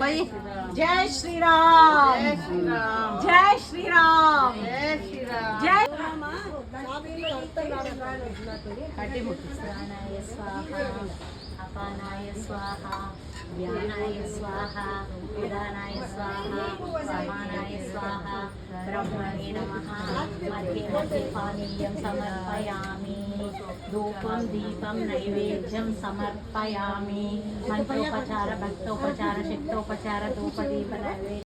जय श्री राम, जय श्री राम, जय श्री राम, जय श्री राम, जय प्राणाय स्वाहा, अपानाय स्वाहा, ज्ञानाय स्वाहा, उदानाय स्वाहा, समानाय स्वाहा, ब्रह्मणे नमः। मध्ये मध्ये पानीयं समर्पयामि, धूपं दीपं नैवेद्यं समर्पयामि। मंत्रोपचार, भक्तोपचार, शक्तोपचार, धूपदीप नैवेद्य।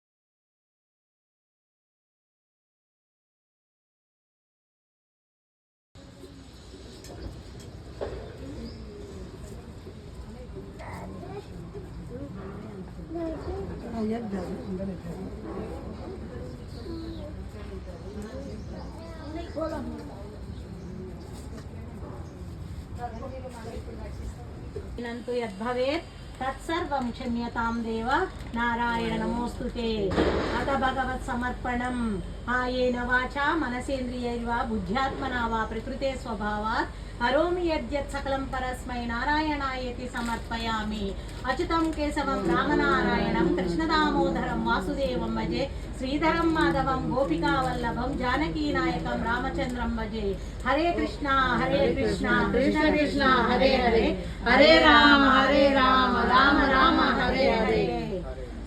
नन्तु यद्भवेत् तत्सर्वं क्षम्यतां देव। नारायण नमोस्तुते। अथ भगवत् समर्पणम्। कायेन वाचा मनसेन्द्रियैर्वा बुद्ध्यात्मना वा प्रकृते स्वभावात् करोमि यद्यत् सकलं परस्मै नारायणायेति समर्पयामि। अच्युतं केशवं रामनारायणं कृष्णदामोदरं वासुदेवं भजे। श्रीधरं माधवं गोपिकावल्लभं जानकीनायकं रामचन्द्रं भजे। हरे कृष्णा कृष्ण कृष्ण हरे हरे, हरे राम राम राम हरे हरे।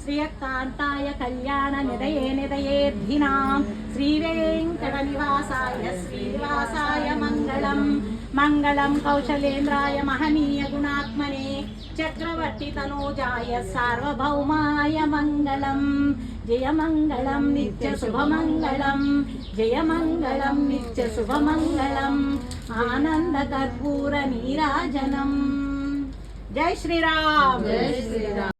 श्रियकान्ताय कल्याण निधये निधयेद्धिनां श्रीवेङ्कटनिवासाय श्रीनिवासाय मङ्गलम्। मंगलम कौशलेन्द्राय महनीय गुणात्मने चक्रवर्ती तनोजाय सार्वभौमाय मंगलम। जय मंगलम नित्य शुभमंगलम, जय मंगलम नित्य शुभमंगलम। आनंद कर्पूर नीराजनम। जय श्री राम, जय श्री राम।